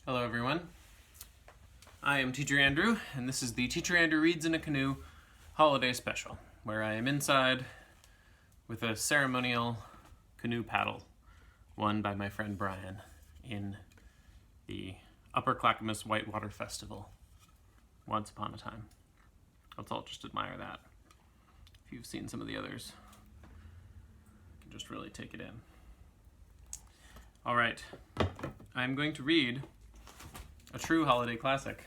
Hello everyone, I am Teacher Andrew, and this is the Teacher Andrew Reads in a Canoe holiday special, where I am inside with a ceremonial canoe paddle won by my friend Brian in the Upper Clackamas Whitewater Festival once upon a time. Let's all just admire that. If you've seen some of the others, you can just really take it in. All right, I'm going to read a true holiday classic,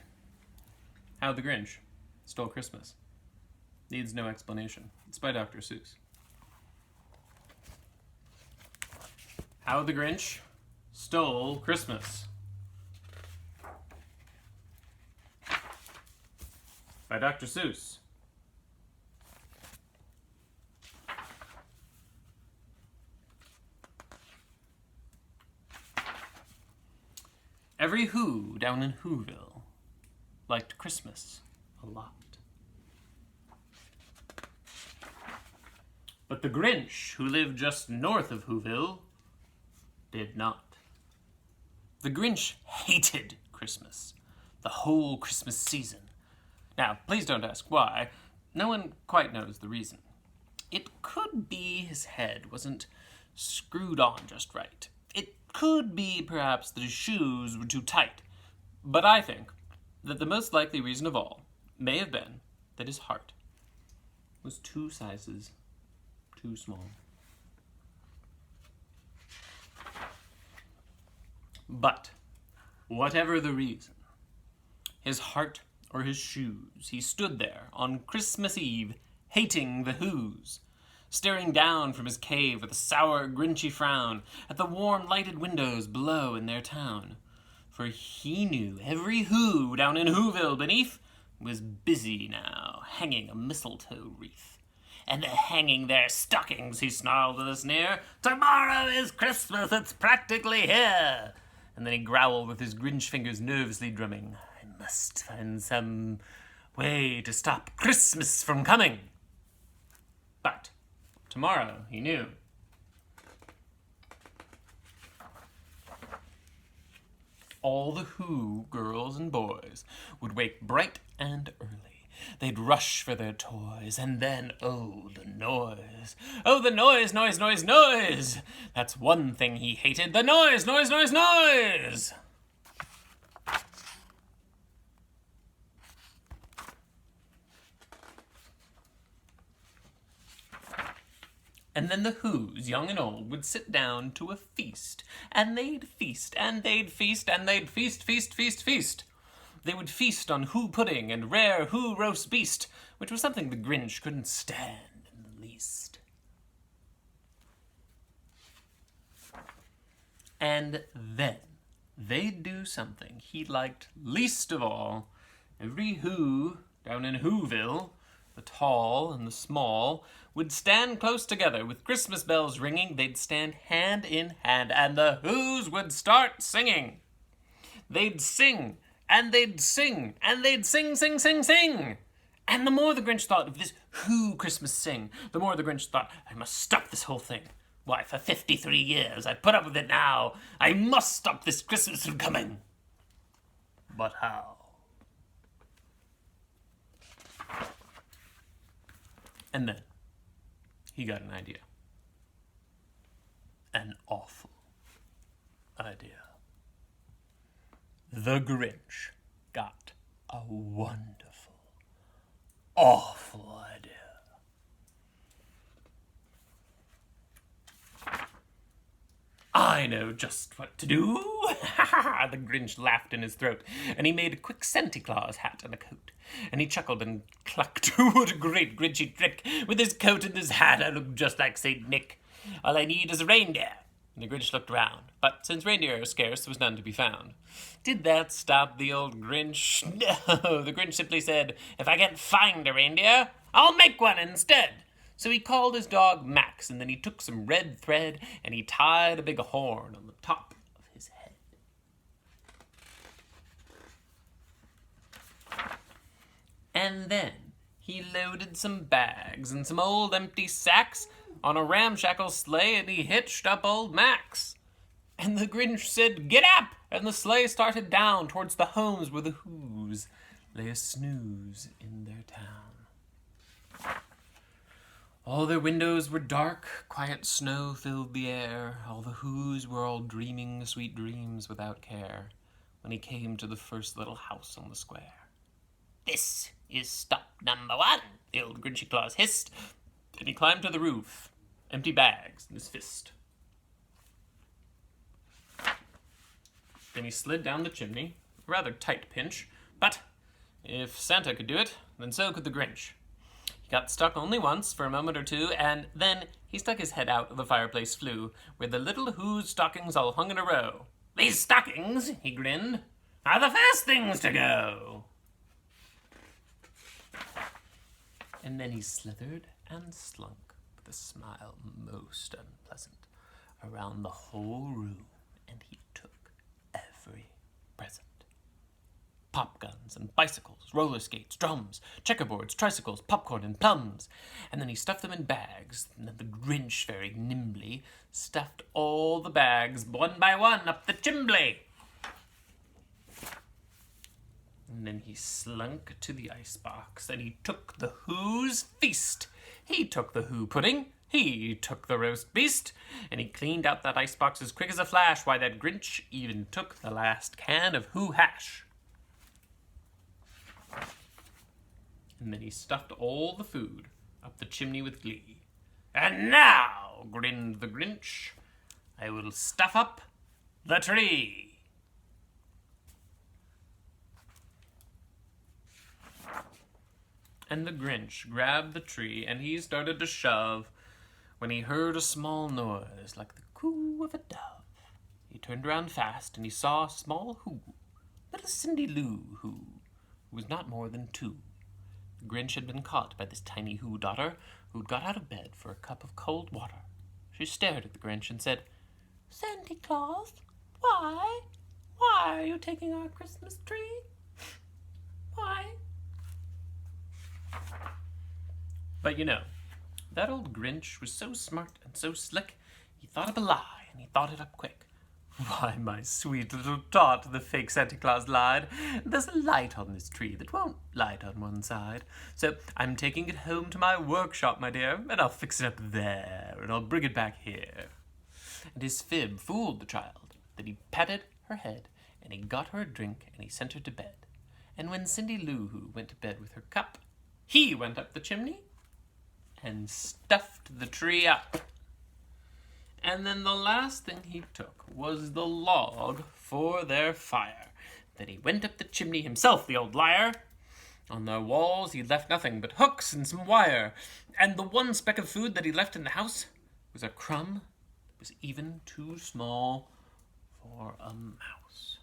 How the Grinch Stole Christmas. Needs no explanation. It's by Dr. Seusse. How the Grinch Stole Christmas. By Dr. Seusse. Every Who down in Whoville liked Christmas a lot. But the Grinch, who lived just north of Whoville, did not. The Grinch hated Christmas, the whole Christmas season. Now, please don't ask why. No one quite knows the reason. It could be his head wasn't screwed on just right. It could be, perhaps, that his shoes were too tight. But I think that the most likely reason of all may have been that his heart was 2 sizes too small. But, whatever the reason, his heart or his shoes, he stood there on Christmas Eve, hating the Whos, staring down from his cave with a sour, grinchy frown at the warm, lighted windows below in their town. For he knew every Who down in Whoville beneath was busy now, hanging a mistletoe wreath. And they're hanging their stockings, he snarled with a sneer. Tomorrow is Christmas, it's practically here. And then he growled with his Grinch fingers nervously drumming. I must find some way to stop Christmas from coming. But tomorrow, he knew, all the Who girls and boys would wake bright and early. They'd rush for their toys, and then, oh, the noise. Oh, the noise, noise, noise, noise! That's one thing he hated, the noise, noise, noise, noise! And then the Whos, young and old, would sit down to a feast. And they'd feast, and they'd feast, and they'd feast, feast, feast, feast. They would feast on Who pudding and rare Who roast beast, which was something the Grinch couldn't stand in the least. And then they'd do something he liked least of all. Every Who down in Whoville, the tall and the small, would stand close together with Christmas bells ringing. They'd stand hand in hand, and the Whos would start singing. They'd sing, and they'd sing, and they'd sing, sing, sing, sing. And the more the Grinch thought of this Who Christmas sing, the more the Grinch thought, I must stop this whole thing. Why, for 53 years I've put up with it now. I must stop this Christmas from coming. But how? And then he got an idea. An awful idea. The Grinch got a wonderful, awful idea. I know just what to do. The Grinch laughed in his throat, and he made a quick Santa Claus hat and a coat. And he chuckled and clucked, what a great Grinchy trick. With his coat and his hat, I look just like St. Nick. All I need is a reindeer. And the Grinch looked around, but since reindeer are scarce, there was none to be found. Did that stop the old Grinch? No, the Grinch simply said, if I can't find a reindeer, I'll make one instead. So he called his dog Max, and then he took some red thread, and he tied a big horn on the top of his head. And then he loaded some bags and some old empty sacks on a ramshackle sleigh, and he hitched up old Max. And the Grinch said, "Get up!" And the sleigh started down towards the homes where the Who's lay a snooze in their town. All their windows were dark, quiet snow filled the air. All the Who's were all dreaming sweet dreams without care, when he came to the first little house on the square. "This is stop number 1, the old Grinchy Claus hissed. And he climbed to the roof, empty bags in his fist. Then he slid down the chimney, a rather tight pinch, but if Santa could do it, then so could the Grinch. He got stuck only once for a moment or two, and then he stuck his head out of the fireplace flue, where the little Who's stockings all hung in a row. "These stockings," he grinned, "are the first things to go." And then he slithered and slunk, with a smile most unpleasant, around the whole room, and he took every present. Pop guns and bicycles, roller skates, drums, checkerboards, tricycles, popcorn and plums. And then he stuffed them in bags, and then the Grinch very nimbly stuffed all the bags, one by one, up the chimbley. And then he slunk to the icebox, and he took the Who's feast. He took the Who pudding, he took the roast beast, and he cleaned out that icebox as quick as a flash. Why, that Grinch even took the last can of Who hash. And then he stuffed all the food up the chimney with glee. "And now," grinned the Grinch, "I will stuff up the tree." And the Grinch grabbed the tree, and he started to shove, when he heard a small noise like the coo of a dove. He turned around fast, and he saw a small Who, little Cindy Lou Who was not more than 2. The Grinch had been caught by this tiny Who daughter, who'd got out of bed for a cup of cold water. She stared at the Grinch and said, "Santa Claus, why are you taking our Christmas tree? Why?" But you know, that old Grinch was so smart and so slick, he thought up a lie, and he thought it up quick. "Why, my sweet little tot," the fake Santa Claus lied, "there's a light on this tree that won't light on one side. So I'm taking it home to my workshop, my dear, and I'll fix it up there, and I'll bring it back here." And his fib fooled the child. Then he patted her head, and he got her a drink, and he sent her to bed. And when Cindy Lou Who went to bed with her cup, he went up the chimney and stuffed the tree up. And then the last thing he took was the log for their fire. Then he went up the chimney himself, the old liar. On the walls he left nothing but hooks and some wire. And the one speck of food that he left in the house was a crumb that was even too small for a mouse.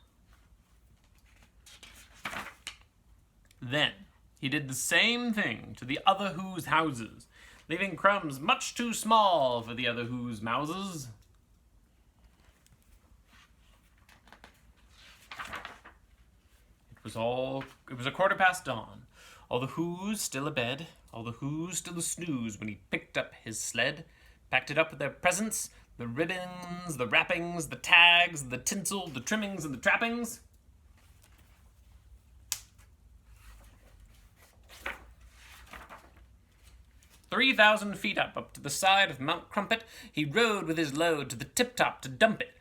Then he did the same thing to the other Who's houses, leaving crumbs much too small for the other Who's mouses. It was a 15:15 dawn. All the Who's still abed, all the Who's still a-snooze when he picked up his sled, packed it up with their presents, the ribbons, the wrappings, the tags, the tinsel, the trimmings, and the trappings. 3,000 feet up to the side of Mount Crumpet, he rode with his load to the tip-top to dump it.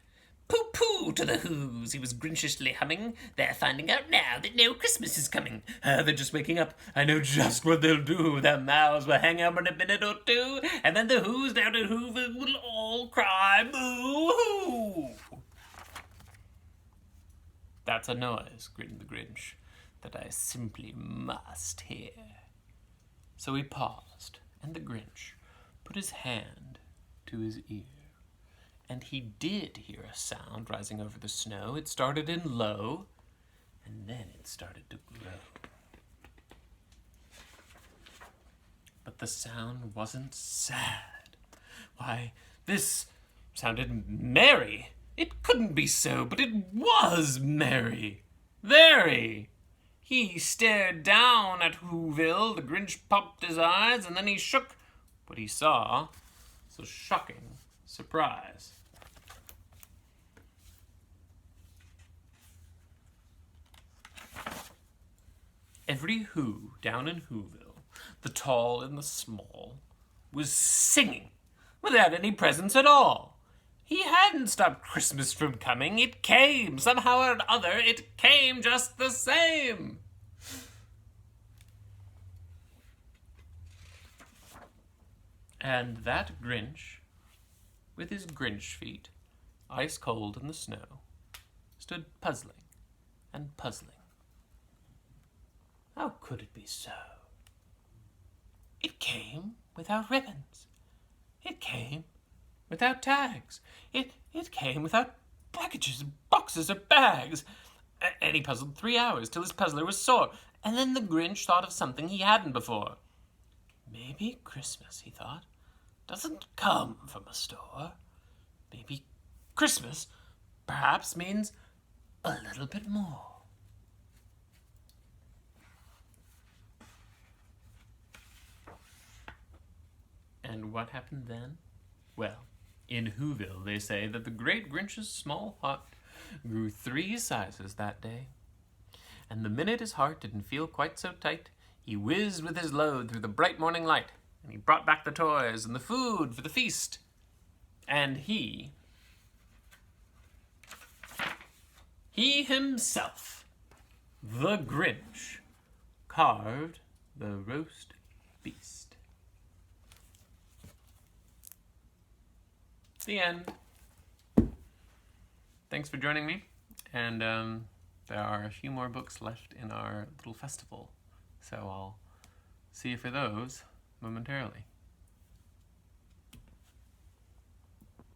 "Pooh-pooh to the Who's," he was grinchishly humming. "They're finding out now that no Christmas is coming. They're just waking up. I know just what they'll do. Their mouths will hang up in a minute or two, and then the Who's down at Hoover will all cry, boo-hoo." "That's a noise," grinned the Grinch, "that I simply must hear." So he paused, and the Grinch put his hand to his ear. And he did hear a sound rising over the snow. It started in low, and then it started to grow. But the sound wasn't sad. Why, this sounded merry. It couldn't be so, but it was merry. Very. He stared down at Whoville. The Grinch popped his eyes, and then he shook what he saw. So shocking surprise. Every Who down in Whoville, the tall and the small, was singing without any presents at all. He hadn't stopped Christmas from coming. It came. Somehow or other, it came just the same. And that Grinch, with his Grinch feet, ice cold in the snow, stood puzzling and puzzling. How could it be so? It came without ribbons. It came without tags. It came without packages, boxes, or bags. And he puzzled 3 hours till his puzzler was sore. And then the Grinch thought of something he hadn't before. Maybe Christmas, he thought, doesn't come from a store. Maybe Christmas perhaps means a little bit more. And what happened then? Well, in Whoville, they say that the great Grinch's small heart grew 3 sizes that day. And the minute his heart didn't feel quite so tight, he whizzed with his load through the bright morning light, and he brought back the toys and the food for the feast. And he himself, the Grinch, carved the roast beast. The end. Thanks for joining me, and there are a few more books left in our little festival, so I'll see you for those momentarily.